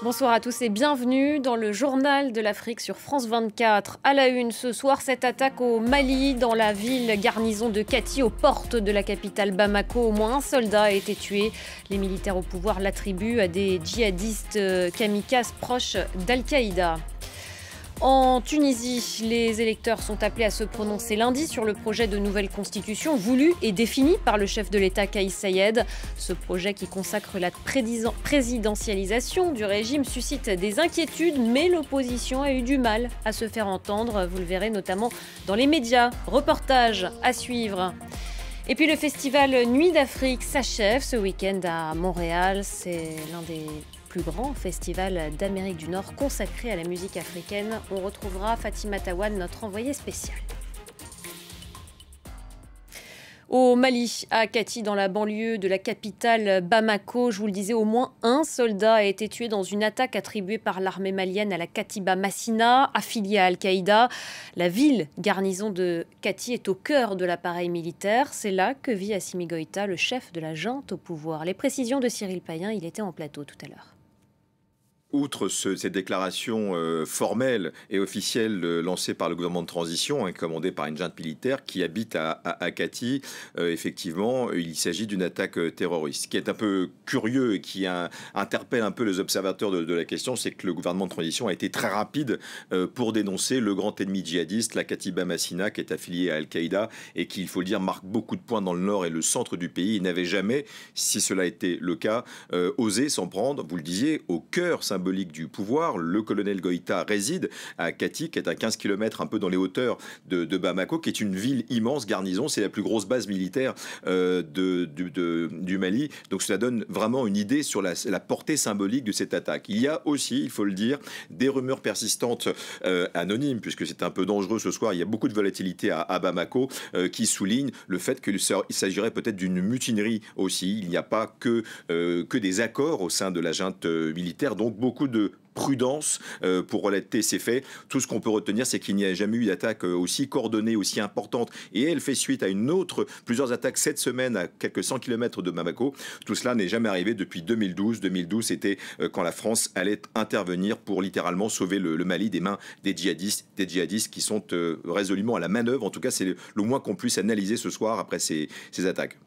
Bonsoir à tous et bienvenue dans le journal de l'Afrique sur France 24. À la une ce soir, cette attaque au Mali, dans la ville garnison de Kati, aux portes de la capitale Bamako. Au moins un soldat a été tué. Les militaires au pouvoir l'attribuent à des djihadistes kamikazes proches d'Al-Qaïda. En Tunisie, les électeurs sont appelés à se prononcer lundi sur le projet de nouvelle constitution voulu et défini par le chef de l'État Kais Saied. Ce projet qui consacre la présidentialisation du régime suscite des inquiétudes, mais l'opposition a eu du mal à se faire entendre. Vous le verrez notamment dans les médias. Reportage à suivre. Et puis le festival Nuit d'Afrique s'achève ce week-end à Montréal. C'est l'un des plus grand festival d'Amérique du Nord consacré à la musique africaine. On retrouvera Fatima Tawan, notre envoyée spéciale. Au Mali, à Kati, dans la banlieue de la capitale Bamako, je vous le disais, au moins un soldat a été tué dans une attaque attribuée par l'armée malienne à la Katiba Massina, affiliée à Al-Qaïda. La ville garnison de Kati est au cœur de l'appareil militaire. C'est là que vit Assimi Goïta, le chef de la junte au pouvoir. Les précisions de Cyril Payen, il était en plateau tout à l'heure. Outre ces déclarations formelles et officielles lancées par le gouvernement de transition, commandé par une junte militaire qui habite à Kati, effectivement, il s'agit d'une attaque terroriste. Ce qui est un peu curieux et qui interpelle un peu les observateurs de la question, c'est que le gouvernement de transition a été très rapide pour dénoncer le grand ennemi djihadiste, la Katiba Massina, qui est affiliée à Al-Qaïda et qui, il faut le dire, marque beaucoup de points dans le nord et le centre du pays. Il n'avait jamais, si cela était le cas, osé s'en prendre, vous le disiez, au cœur symbolique du pouvoir. Le colonel Goïta réside à Kati, qui est à 15 km un peu dans les hauteurs de Bamako, qui est une ville immense, garnison. C'est la plus grosse base militaire du Mali. Donc cela donne vraiment une idée sur la portée symbolique de cette attaque. Il y a aussi, il faut le dire, des rumeurs persistantes anonymes, puisque c'est un peu dangereux ce soir. Il y a beaucoup de volatilité à Bamako qui soulignent le fait qu'il s'agirait peut-être d'une mutinerie aussi. Il n'y a pas que des accords au sein de la junte militaire, donc beaucoup de prudence pour relater ces faits. Tout ce qu'on peut retenir, c'est qu'il n'y a jamais eu d'attaque aussi coordonnée, aussi importante, et elle fait suite à plusieurs attaques cette semaine à quelques 100 km de Bamako. Tout cela n'est jamais arrivé depuis 2012. 2012, c'était quand la France allait intervenir pour littéralement sauver le Mali des mains des djihadistes qui sont résolument à la manœuvre. En tout cas, c'est le moins qu'on puisse analyser ce soir après ces attaques.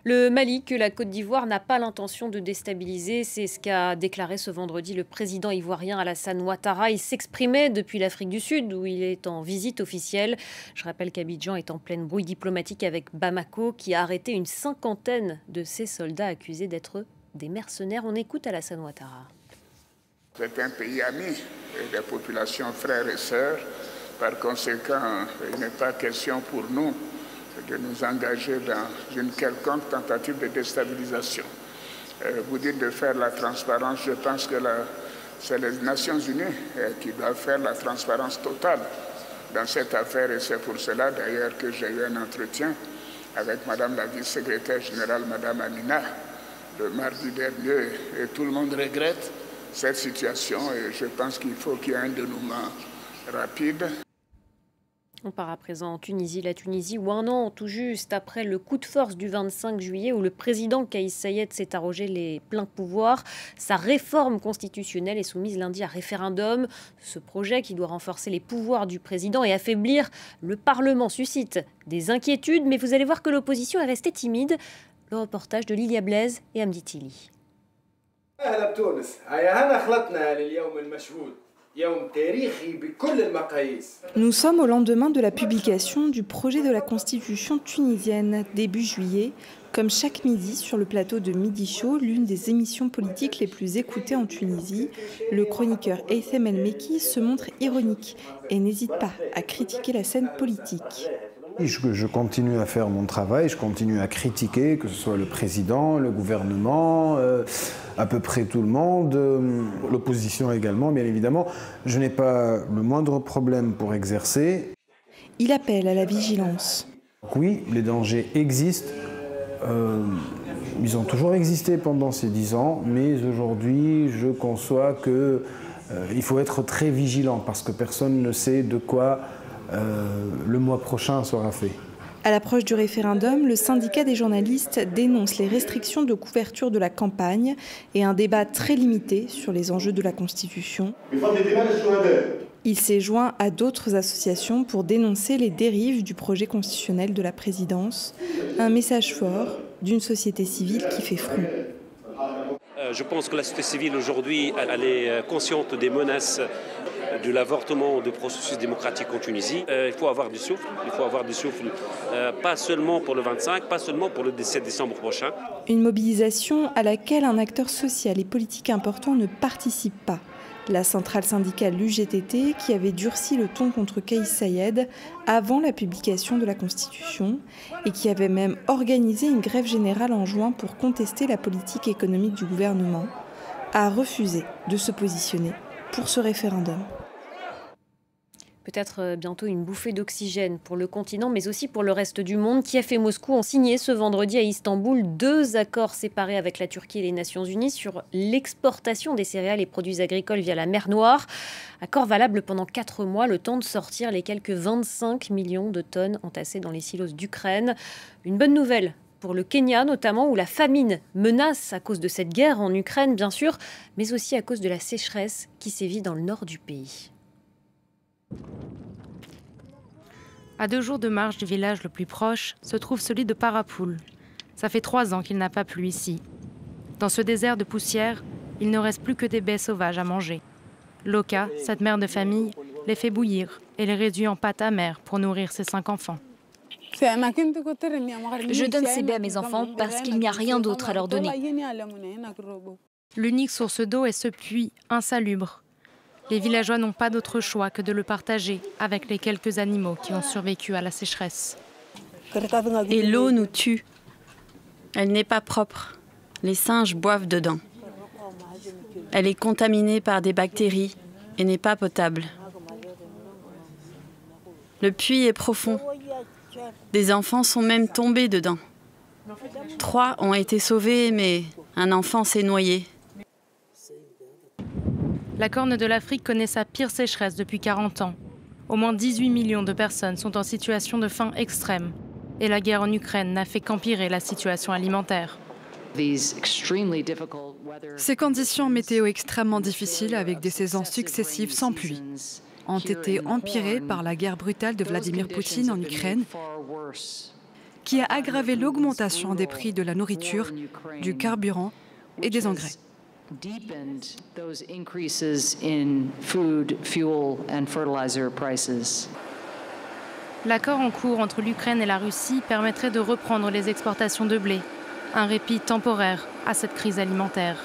Le Mali, que la Côte d'Ivoire n'a pas l'intention de déstabiliser, c'est ce qu'a déclaré ce vendredi le président ivoirien Alassane Ouattara. Il s'exprimait depuis l'Afrique du Sud, où il est en visite officielle. Je rappelle qu'Abidjan est en pleine brouille diplomatique avec Bamako, qui a arrêté une 50aine de ses soldats accusés d'être des mercenaires. On écoute Alassane Ouattara. C'est un pays ami et des populations frères et sœurs. Par conséquent, il n'est pas question pour nous de nous engager dans une quelconque tentative de déstabilisation. Vous dites de faire la transparence, je pense que c'est les Nations Unies qui doivent faire la transparence totale dans cette affaire, et c'est pour cela d'ailleurs que j'ai eu un entretien avec Madame la vice-secrétaire générale, Madame Amina, le mardi dernier, et tout le monde regrette cette situation, et je pense qu'il faut qu'il y ait un dénouement rapide. On part à présent en Tunisie. La Tunisie, où un an tout juste après le coup de force du 25 juillet, où le président Kais Saied s'est arrogé les pleins pouvoirs, sa réforme constitutionnelle est soumise lundi à référendum. Ce projet qui doit renforcer les pouvoirs du président et affaiblir le Parlement suscite des inquiétudes, mais vous allez voir que l'opposition est restée timide. Le reportage de Lilia Blaise et Hamdi Tili. Nous sommes au lendemain de la publication du projet de la constitution tunisienne, début juillet. Comme chaque midi sur le plateau de Midi Show, l'une des émissions politiques les plus écoutées en Tunisie, le chroniqueur Eytham El Mekki se montre ironique et n'hésite pas à critiquer la scène politique. Je continue à faire mon travail, je continue à critiquer, que ce soit le président, le gouvernement, à peu près tout le monde, l'opposition également, bien évidemment. Je n'ai pas le moindre problème pour exercer. Il appelle à la vigilance. Oui, les dangers existent. Ils ont toujours existé pendant ces 10 ans, mais aujourd'hui, je conçois qu'il faut être très vigilant parce que personne ne sait de quoi le mois prochain sera fait. À l'approche du référendum, le syndicat des journalistes dénonce les restrictions de couverture de la campagne et un débat très limité sur les enjeux de la Constitution. Il s'est joint à d'autres associations pour dénoncer les dérives du projet constitutionnel de la présidence. Un message fort d'une société civile qui fait front. Je pense que la société civile aujourd'hui, elle est consciente des menaces de l'avortement du processus démocratique en Tunisie. Il faut avoir du souffle, pas seulement pour le 25, pas seulement pour le 17 décembre prochain. Une mobilisation à laquelle un acteur social et politique important ne participe pas. La centrale syndicale l'UGTT, qui avait durci le ton contre Kais Saied avant la publication de la Constitution et qui avait même organisé une grève générale en juin pour contester la politique économique du gouvernement, a refusé de se positionner pour ce référendum. Peut-être bientôt une bouffée d'oxygène pour le continent, mais aussi pour le reste du monde. Kiev et Moscou ont signé ce vendredi à Istanbul 2 accords séparés avec la Turquie et les Nations Unies sur l'exportation des céréales et produits agricoles via la mer Noire. Accord valable pendant 4 mois, le temps de sortir les quelques 25 millions de tonnes entassées dans les silos d'Ukraine. Une bonne nouvelle pour le Kenya notamment, où la famine menace à cause de cette guerre en Ukraine, bien sûr, mais aussi à cause de la sécheresse qui sévit dans le nord du pays. À 2 jours de marche du village le plus proche se trouve celui de Parapoul. Ça fait 3 ans qu'il n'a pas plu ici. Dans ce désert de poussière, il ne reste plus que des baies sauvages à manger. Loka, cette mère de famille, les fait bouillir et les réduit en pâte amère pour nourrir ses 5 enfants. Je donne ces baies à mes enfants parce qu'il n'y a rien d'autre à leur donner. L'unique source d'eau est ce puits insalubre. Les villageois n'ont pas d'autre choix que de le partager avec les quelques animaux qui ont survécu à la sécheresse. Et l'eau nous tue. Elle n'est pas propre. Les singes boivent dedans. Elle est contaminée par des bactéries et n'est pas potable. Le puits est profond. Des enfants sont même tombés dedans. 3 ont été sauvés, mais un enfant s'est noyé. La Corne de l'Afrique connaît sa pire sécheresse depuis 40 ans. Au moins 18 millions de personnes sont en situation de faim extrême. Et la guerre en Ukraine n'a fait qu'empirer la situation alimentaire. Ces conditions météo extrêmement difficiles, avec des saisons successives sans pluie, ont été empirées par la guerre brutale de Vladimir Poutine en Ukraine, qui a aggravé l'augmentation des prix de la nourriture, du carburant et des engrais. L'accord en cours entre l'Ukraine et la Russie permettrait de reprendre les exportations de blé, un répit temporaire à cette crise alimentaire.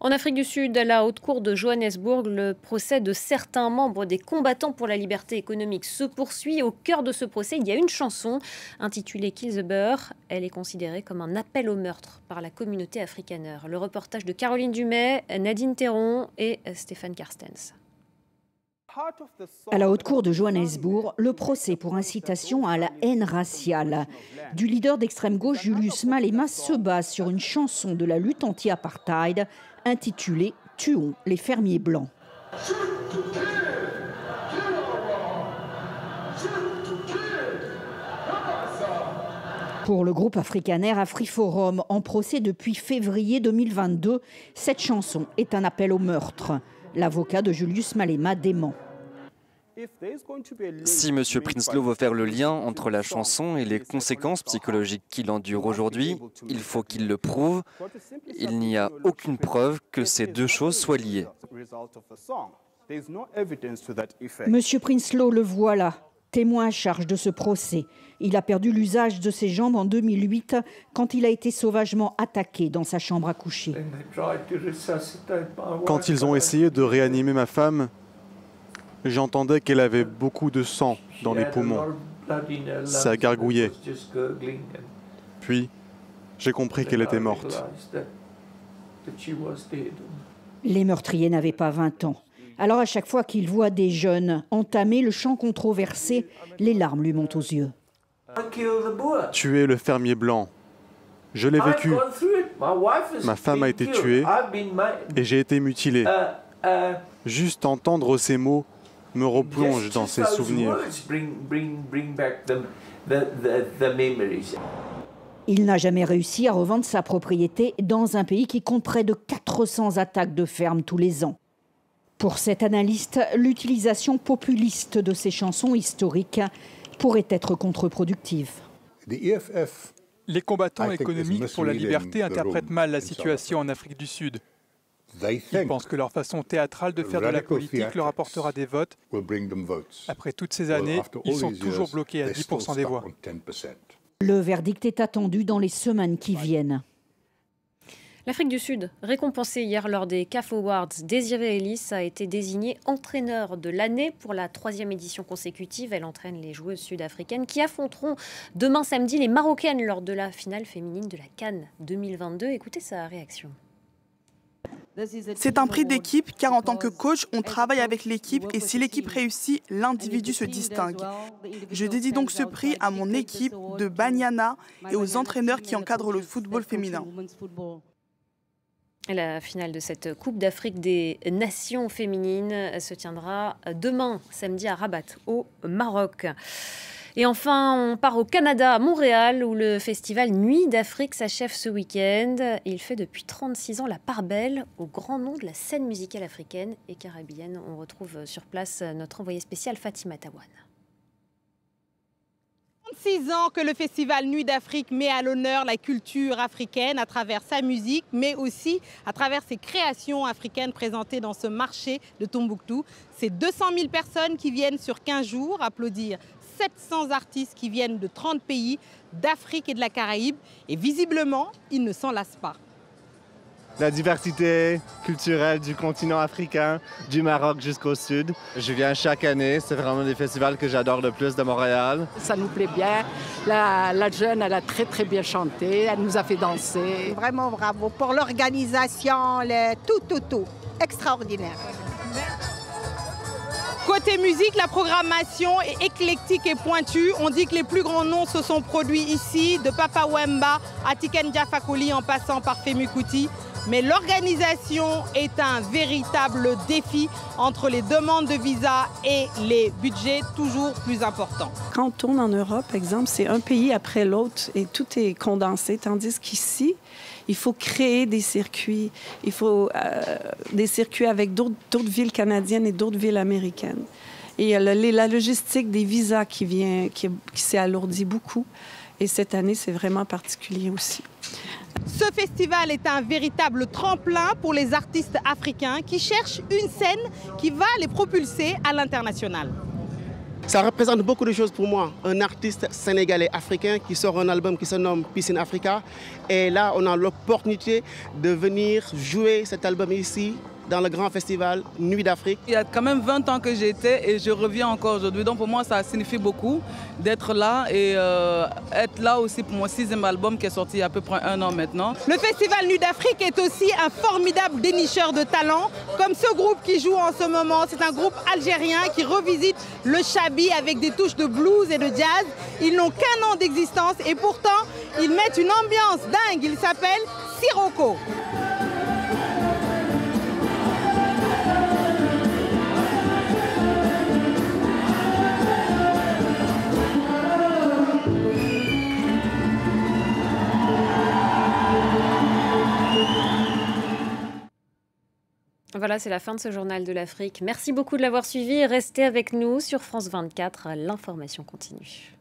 En Afrique du Sud, à la haute cour de Johannesburg, le procès de certains membres des combattants pour la liberté économique se poursuit. Au cœur de ce procès, il y a une chanson intitulée Kill the Bear. Elle est considérée comme un appel au meurtre par la communauté afrikaner. Le reportage de Caroline Dumais, Nadine Théron et Stéphane Carstens. À la haute cour de Johannesburg, le procès pour incitation à la haine raciale du leader d'extrême gauche Julius Malema se base sur une chanson de la lutte anti-apartheid intitulée « Tuons les fermiers blancs ». Pour le groupe afrikaner AfriForum, en procès depuis février 2022, cette chanson est un appel au meurtre. L'avocat de Julius Malema dément. Si M. Prinsloo veut faire le lien entre la chanson et les conséquences psychologiques qu'il endure aujourd'hui, il faut qu'il le prouve. Il n'y a aucune preuve que ces 2 choses soient liées. M. Prinsloo le voilà, témoin à charge de ce procès. Il a perdu l'usage de ses jambes en 2008 quand il a été sauvagement attaqué dans sa chambre à coucher. Quand ils ont essayé de réanimer ma femme, j'entendais qu'elle avait beaucoup de sang dans les poumons. Ça gargouillait. Puis, j'ai compris qu'elle était morte. Les meurtriers n'avaient pas 20 ans. Alors à chaque fois qu'il voit des jeunes entamer le chant controversé, les larmes lui montent aux yeux. Tuer le fermier blanc. Je l'ai vécu. Ma femme a été tuée et j'ai été mutilé. Juste entendre ces mots me replonge dans ces souvenirs. Il n'a jamais réussi à revendre sa propriété dans un pays qui compte près de 400 attaques de ferme tous les ans. Pour cet analyste, l'utilisation populiste de ces chansons historiques pourrait être contre-productive. Les combattants économiques pour la liberté interprètent mal la situation en Afrique du Sud. Ils pensent que leur façon théâtrale de faire de la politique leur apportera des votes. Après toutes ces années, ils sont toujours bloqués à 10% des voix. Le verdict est attendu dans les semaines qui viennent. L'Afrique du Sud, récompensée hier lors des CAF Awards, Désirée Ellis a été désignée entraîneur de l'année pour la 3e édition consécutive. Elle entraîne les joueuses sud-africaines qui affronteront demain samedi les Marocaines lors de la finale féminine de la CAN 2022. Écoutez sa réaction. C'est un prix d'équipe car en tant que coach, on travaille avec l'équipe et si l'équipe réussit, l'individu se distingue. Je dédie donc ce prix à mon équipe de Banyana et aux entraîneurs qui encadrent le football féminin. La finale de cette Coupe d'Afrique des Nations féminines se tiendra demain, samedi, à Rabat, au Maroc. Et enfin, on part au Canada, à Montréal, où le festival Nuit d'Afrique s'achève ce week-end. Il fait depuis 36 ans la part belle au grand nom de la scène musicale africaine et caribéenne. On retrouve sur place notre envoyée spéciale Fatima Tawan. 36 ans que le festival Nuit d'Afrique met à l'honneur la culture africaine à travers sa musique, mais aussi à travers ses créations africaines présentées dans ce marché de Tombouctou. C'est 200 000 personnes qui viennent sur 15 jours applaudir 700 artistes qui viennent de 30 pays d'Afrique et de la Caraïbe. Et visiblement, ils ne s'en lassent pas. La diversité culturelle du continent africain, du Maroc jusqu'au sud. Je viens chaque année, c'est vraiment des festivals que j'adore le plus de Montréal. Ça nous plaît bien. La jeune, elle a très très bien chanté, elle nous a fait danser. Vraiment bravo pour l'organisation, tout. Extraordinaire. Côté musique, la programmation est éclectique et pointue. On dit que les plus grands noms se sont produits ici, de Papa Wemba à Tiken Jah Fakoly en passant par Femi Kuti. Mais l'organisation est un véritable défi entre les demandes de visa et les budgets toujours plus importants. Quand on tourne en Europe, par exemple, c'est un pays après l'autre et tout est condensé, tandis qu'ici, il faut créer des circuits. Il faut des circuits avec d'autres villes canadiennes et d'autres villes américaines. Et la logistique des visas qui s'est alourdie beaucoup. Et cette année, c'est vraiment particulier aussi. Ce festival est un véritable tremplin pour les artistes africains qui cherchent une scène qui va les propulser à l'international. Ça représente beaucoup de choses pour moi. Un artiste sénégalais africain qui sort un album qui se nomme Peace in Africa. Et là, on a l'opportunité de venir jouer cet album ici, dans le grand festival Nuit d'Afrique. Il y a quand même 20 ans que j'y étais et je reviens encore aujourd'hui. Donc pour moi, ça signifie beaucoup d'être là et être là aussi pour mon 6e album qui est sorti il y a à peu près 1 an maintenant. Le festival Nuit d'Afrique est aussi un formidable dénicheur de talents, comme ce groupe qui joue en ce moment. C'est un groupe algérien qui revisite le chabi avec des touches de blues et de jazz. Ils n'ont qu'un an d'existence et pourtant, ils mettent une ambiance dingue. Il s'appelle Sirocco. Voilà, c'est la fin de ce journal de l'Afrique. Merci beaucoup de l'avoir suivi et restez avec nous sur France 24. L'information continue.